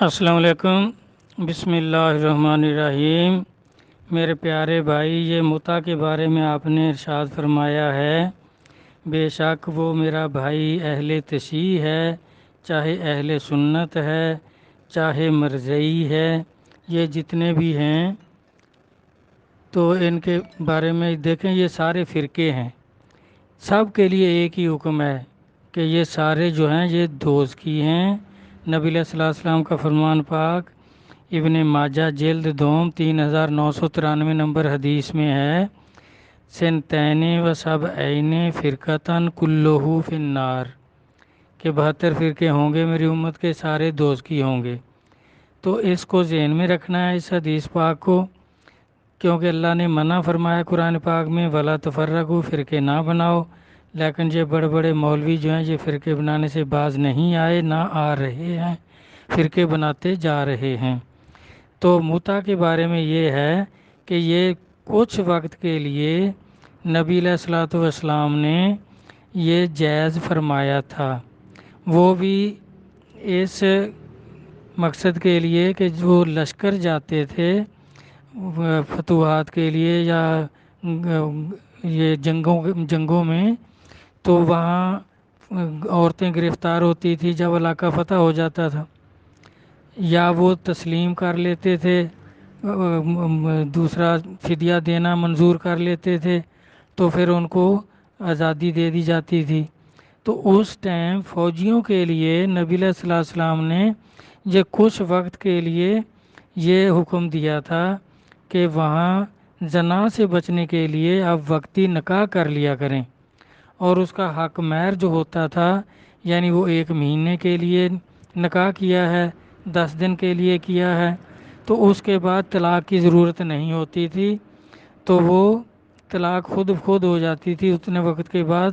السلام علیکم، بسم اللہ الرحمن الرحیم۔ میرے پیارے بھائی، یہ متع کے بارے میں آپ نے ارشاد فرمایا ہے، بے شک وہ میرا بھائی اہل تشیع ہے، چاہے اہل سنت ہے، چاہے مرزئی ہے، یہ جتنے بھی ہیں تو ان کے بارے میں دیکھیں، یہ سارے فرقے ہیں، سب کے لیے ایک ہی حکم ہے کہ یہ سارے جو ہیں یہ دوزخی ہیں۔ نبی علیہ الصلوۃ والسلام کا فرمان پاک ابن ماجہ جلد دوم 3993 نمبر حدیث میں ہے، سنتین و سبعین فرقتن کلہ فی النار، کہ 72 فرقے ہوں گے میری امت کے، سارے دوزخی ہوں گے۔ تو اس کو ذہن میں رکھنا ہے، اس حدیث پاک کو، کیونکہ اللہ نے منع فرمایا قرآن پاک میں ولا تفرقوا، فرقے نہ بناؤ، لیکن یہ بڑے بڑے مولوی جو ہیں یہ فرقے بنانے سے باز نہیں آئے، نہ آ رہے ہیں، فرقے بناتے جا رہے ہیں۔ تو متع کے بارے میں یہ ہے کہ یہ کچھ وقت کے لیے نبی علیہ الصلوۃ والسلام نے یہ جائز فرمایا تھا، وہ بھی اس مقصد کے لیے کہ جو لشکر جاتے تھے فتوحات کے لیے یا یہ جنگوں میں، تو وہاں عورتیں گرفتار ہوتی تھی جب علاقہ فتح ہو جاتا تھا، یا وہ تسلیم کر لیتے تھے، دوسرا فدیہ دینا منظور کر لیتے تھے، تو پھر ان کو آزادی دے دی جاتی تھی۔ تو اس ٹائم فوجیوں کے لیے نبی علیہ الصلوۃ والسلام نے یہ کچھ وقت کے لیے یہ حکم دیا تھا کہ وہاں زنا سے بچنے کے لیے اب وقتی نکاح کر لیا کریں، اور اس کا حق مہر جو ہوتا تھا، یعنی وہ 1 مہینے کے لیے نکاح کیا ہے، 10 دن کے لیے کیا ہے، تو اس کے بعد طلاق کی ضرورت نہیں ہوتی تھی، تو وہ طلاق خود بخود ہو جاتی تھی، اتنے وقت کے بعد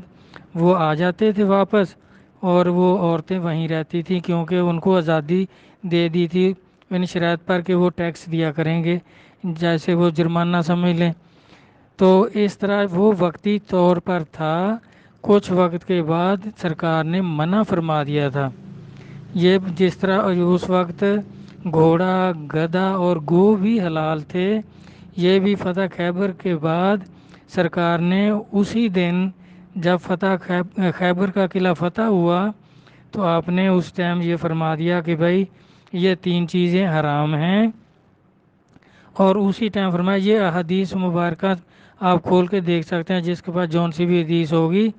وہ آ جاتے تھے واپس، اور وہ عورتیں وہیں رہتی تھیں، کیونکہ ان کو آزادی دے دی تھی ان شرائط پر کہ وہ ٹیکس دیا کریں گے، جیسے وہ جرمانہ سمجھ لیں۔ تو اس طرح وہ وقتی طور پر تھا، کچھ وقت کے بعد سرکار نے منع فرما دیا تھا۔ یہ جس طرح اس وقت گھوڑا، گدھا اور گو بھی حلال تھے، یہ بھی فتح خیبر کے بعد سرکار نے اسی دن جب خیبر کا قلعہ فتح ہوا، تو آپ نے اس ٹائم یہ فرما دیا کہ بھائی یہ 3 چیزیں حرام ہیں، اور اسی ٹائم فرمایا، یہ احادیث مبارکہ آپ کھول کے دیکھ سکتے ہیں، جس کے پاس جون سی بھی حدیث ہوگی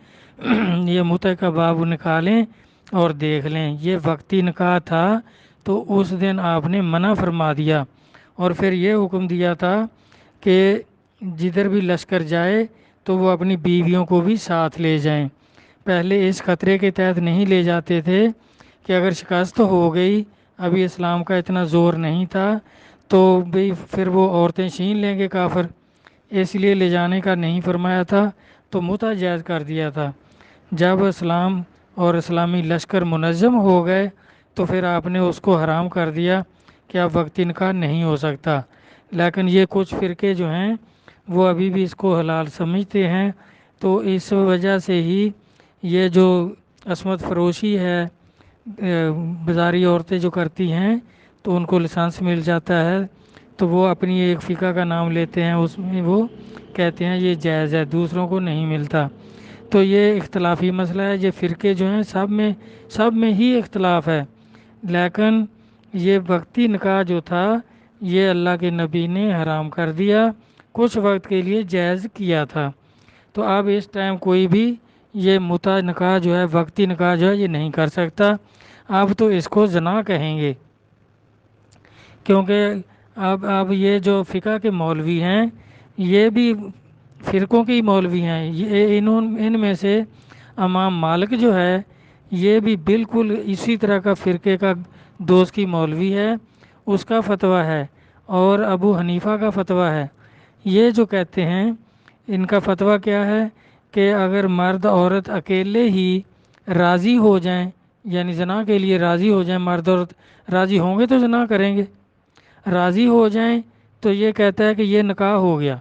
یہ متع کا باب نکالیں اور دیکھ لیں، یہ وقتی نکاح تھا، تو اس دن آپ نے منع فرما دیا، اور پھر یہ حکم دیا تھا کہ جدھر بھی لشکر جائے تو وہ اپنی بیویوں کو بھی ساتھ لے جائیں۔ پہلے اس خطرے کے تحت نہیں لے جاتے تھے کہ اگر شکست ہو گئی، ابھی اسلام کا اتنا زور نہیں تھا، تو بھئی پھر وہ عورتیں چھین لیں گے کافر، اس لیے لے جانے کا نہیں فرمایا تھا، تو متع جائز کر دیا تھا۔ جب اسلام اور اسلامی لشکر منظم ہو گئے تو پھر آپ نے اس کو حرام کر دیا کہ اب وقتی نکاح نہیں ہو سکتا، لیکن یہ کچھ فرقے جو ہیں وہ ابھی بھی اس کو حلال سمجھتے ہیں، تو اس وجہ سے ہی یہ جو عصمت فروشی ہے بازاری عورتیں جو کرتی ہیں، تو ان کو لائسنس مل جاتا ہے، تو وہ اپنی ایک فقہ کا نام لیتے ہیں، اس میں وہ کہتے ہیں یہ جائز ہے، دوسروں کو نہیں ملتا۔ تو یہ اختلافی مسئلہ ہے، یہ فرقے جو ہیں سب میں ہی اختلاف ہے، لیکن یہ وقتی نکاح جو تھا یہ اللہ کے نبی نے حرام کر دیا، کچھ وقت کے لیے جائز کیا تھا۔ تو اب اس ٹائم کوئی بھی یہ متع نکاح جو ہے، وقتی نکاح جو ہے، یہ نہیں کر سکتا، اب تو اس کو زنا کہیں گے، کیونکہ اب یہ جو فقہ کے مولوی ہیں یہ بھی فرقوں کے ہی مولوی ہیں، ان میں سے امام مالک جو ہے یہ بھی بالکل اسی طرح کا فرقے کا دوست کی مولوی ہے، اس کا فتویٰ ہے، اور ابو حنیفہ کا فتویٰ ہے۔ یہ جو کہتے ہیں ان کا فتویٰ کیا ہے کہ اگر مرد عورت اکیلے ہی راضی ہو جائیں، یعنی زنا کے لیے راضی ہو جائیں، مرد عورت راضی ہوں گے تو زنا کریں گے، راضی ہو جائیں تو یہ کہتا ہے کہ یہ نکاح ہو گیا،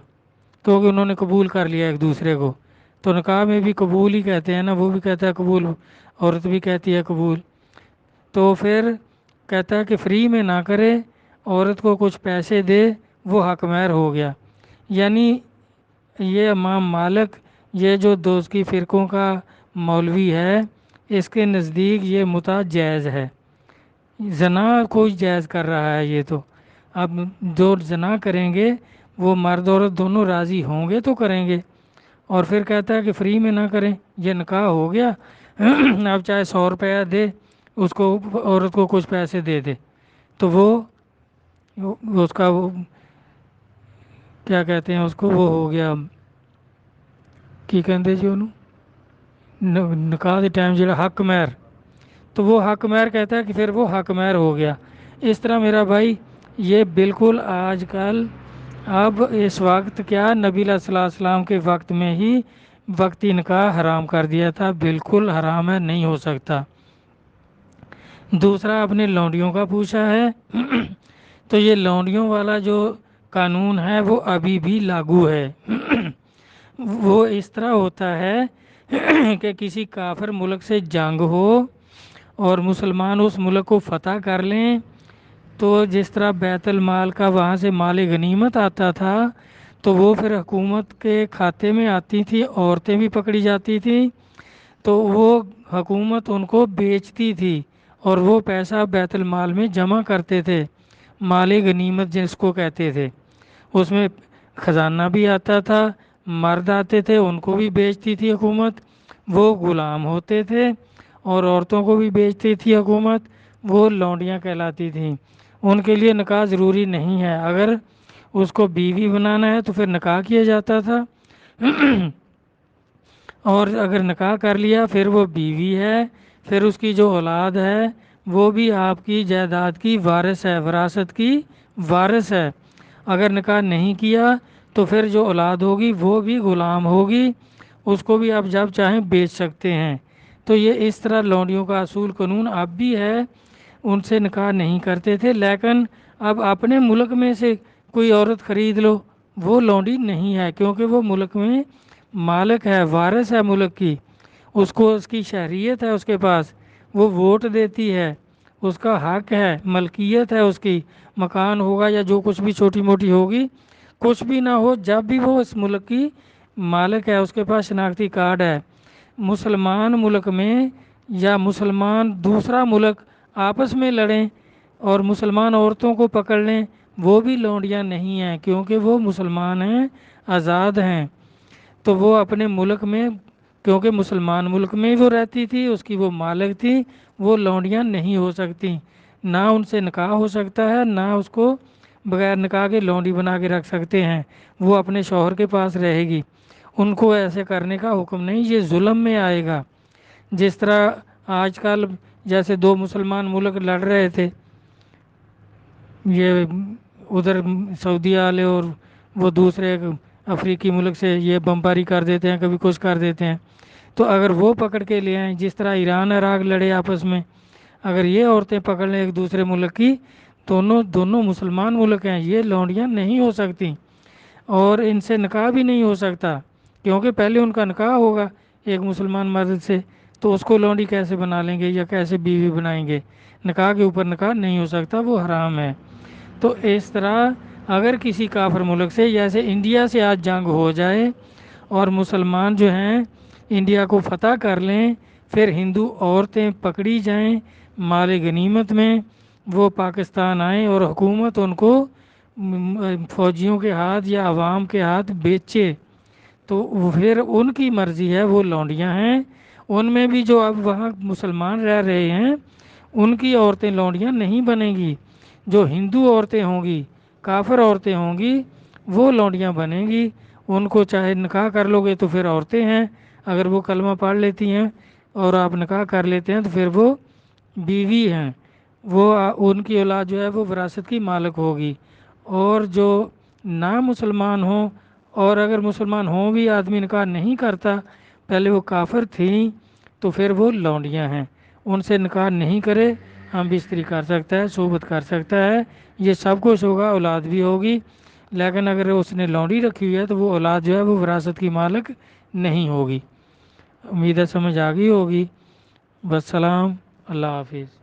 کیونکہ انہوں نے قبول کر لیا ایک دوسرے کو، تو نکاح میں بھی قبول ہی کہتے ہیں نا، وہ بھی کہتا ہے قبول، عورت بھی کہتی ہے قبول۔ تو پھر کہتا ہے کہ فری میں نہ کرے، عورت کو کچھ پیسے دے، وہ حق مہر ہو گیا۔ یعنی یہ امام مالک، یہ جو دوستی فرقوں کا مولوی ہے، اس کے نزدیک یہ متع جائز ہے، زنا کوئی جائز کر رہا ہے یہ تو۔ اب جو زنا کریں گے وہ مرد عورت دونوں راضی ہوں گے تو کریں گے، اور پھر کہتا ہے کہ فری میں نہ کریں، یہ نکاح ہو گیا۔ اب چاہے 100 روپیہ دے اس کو، عورت کو کچھ پیسے دے دے، تو وہ اس کا وہ کیا کہتے ہیں اس کو، وہ ہو گیا کی کہتے جی انہوں نکاح کے ٹائم جڑا حق مہر، تو وہ حق مہر کہتا ہے کہ پھر وہ حق مہر ہو گیا۔ اس طرح میرا بھائی یہ بالکل آج کل اب اس وقت کیا، نبی صلی اللہ علیہ وسلم کے وقت میں ہی وقتی نکاح حرام کر دیا تھا، بالکل حرام ہے، نہیں ہو سکتا۔ دوسرا آپ نے لونڈیوں کا پوچھا ہے، تو یہ لونڈیوں والا جو قانون ہے وہ ابھی بھی لاگو ہے۔ وہ اس طرح ہوتا ہے کہ کسی کافر ملک سے جنگ ہو اور مسلمان اس ملک کو فتح کر لیں، تو جس طرح بیت المال کا وہاں سے مال غنیمت آتا تھا تو وہ پھر حکومت کے کھاتے میں آتی تھی، عورتیں بھی پکڑی جاتی تھیں، تو وہ حکومت ان کو بیچتی تھی اور وہ پیسہ بیت المال میں جمع کرتے تھے، مال غنیمت جس کو کہتے تھے۔ اس میں خزانہ بھی آتا تھا، مرد آتے تھے ان کو بھی بیچتی تھی حکومت، وہ غلام ہوتے تھے، اور عورتوں کو بھی بیچتی تھی حکومت، وہ لونڈیاں کہلاتی تھیں۔ ان کے لیے نکاح ضروری نہیں ہے، اگر اس کو بیوی بنانا ہے تو پھر نکاح کیا جاتا تھا، اور اگر نکاح کر لیا پھر وہ بیوی ہے، پھر اس کی جو اولاد ہے وہ بھی آپ کی جائیداد کی وارث ہے، وراثت کی وارث ہے۔ اگر نکاح نہیں کیا تو پھر جو اولاد ہوگی وہ بھی غلام ہوگی، اس کو بھی آپ جب چاہیں بیچ سکتے ہیں۔ تو یہ اس طرح لونڈیوں کا اصول قانون اب بھی ہے، ان سے نکاح نہیں کرتے تھے، لیکن اب اپنے ملک میں سے کوئی عورت خرید لو وہ لونڈی نہیں ہے، کیونکہ وہ ملک میں مالک ہے، وارث ہے ملک کی، اس کو اس کی شہریت ہے، اس کے پاس وہ ووٹ دیتی ہے، اس کا حق ہے، ملکیت ہے، اس کی مکان ہوگا یا جو کچھ بھی چھوٹی موٹی ہوگی، کچھ بھی نہ ہو، جب بھی وہ اس ملک کی مالک ہے، اس کے پاس شناختی کارڈ ہے۔ مسلمان ملک میں یا مسلمان دوسرا ملک آپس میں لڑیں اور مسلمان عورتوں کو پکڑ لیں، وہ بھی لونڈیاں نہیں ہیں، کیونکہ وہ مسلمان ہیں، آزاد ہیں، تو وہ اپنے ملک میں، کیونکہ مسلمان ملک میں وہ رہتی تھی، اس کی وہ مالک تھی، وہ لونڈیاں نہیں ہو سکتی، نہ ان سے نکاح ہو سکتا ہے، نہ اس کو بغیر نکاح کے لونڈی بنا کے رکھ سکتے ہیں، وہ اپنے شوہر کے پاس رہے گی، ان کو ایسے کرنے کا حکم نہیں، یہ ظلم میں آئے گا۔ جس طرح آج کل جیسے دو مسلمان ملک لڑ رہے تھے، یہ ادھر سعودیہ والے اور وہ دوسرے افریقی ملک سے یہ بمباری کر دیتے ہیں، کبھی کچھ کر دیتے ہیں، تو اگر وہ پکڑ کے لے آئیں، جس طرح ایران عراق لڑے آپس میں، اگر یہ عورتیں پکڑ لیں ایک دوسرے ملک کی، دونوں مسلمان ملک ہیں، یہ لونڈیاں نہیں ہو سکتی، اور ان سے نکاح بھی نہیں ہو سکتا، کیونکہ پہلے ان کا نکاح ہوگا ایک مسلمان مرد سے، تو اس کو لونڈی کیسے بنا لیں گے یا کیسے بیوی بنائیں گے؟ نکاح کے اوپر نکاح نہیں ہو سکتا، وہ حرام ہے۔ تو اس طرح اگر کسی کافر ملک سے، جیسے انڈیا سے آج جنگ ہو جائے اور مسلمان جو ہیں انڈیا کو فتح کر لیں، پھر ہندو عورتیں پکڑی جائیں مال غنیمت میں، وہ پاکستان آئیں اور حکومت ان کو فوجیوں کے ہاتھ یا عوام کے ہاتھ بیچے، تو پھر ان کی مرضی ہے، وہ لونڈیاں ہیں، ان میں بھی جو اب وہاں مسلمان رہ رہے ہیں ان کی عورتیں لونڈیاں نہیں بنیں گی، جو ہندو عورتیں ہوں گی، کافر عورتیں ہوں گی، وہ لونڈیاں بنیں گی، ان کو چاہے نکاح کر لو گے تو پھر عورتیں ہیں، اگر وہ کلمہ پڑھ لیتی ہیں اور آپ نکاح کر لیتے ہیں تو پھر وہ بیوی ہیں، وہ ان کی اولاد جو ہے وہ وراثت کی مالک ہوگی، اور جو نا مسلمان ہوں، اور اگر مسلمان ہوں بھی آدمی نکاح نہیں کرتا، پہلے وہ کافر تھیں، تو پھر وہ لونڈیاں ہیں، ان سے نکاح نہیں کرے، ہم بستری کر سکتا ہے، صحبت کر سکتا ہے، یہ سب کچھ ہوگا، اولاد بھی ہوگی، لیکن اگر اس نے لونڈی رکھی ہوئی ہے تو وہ اولاد جو ہے وہ وراثت کی مالک نہیں ہوگی۔ امید ہے سمجھ آ گئی ہوگی۔ والسلام، اللہ حافظ۔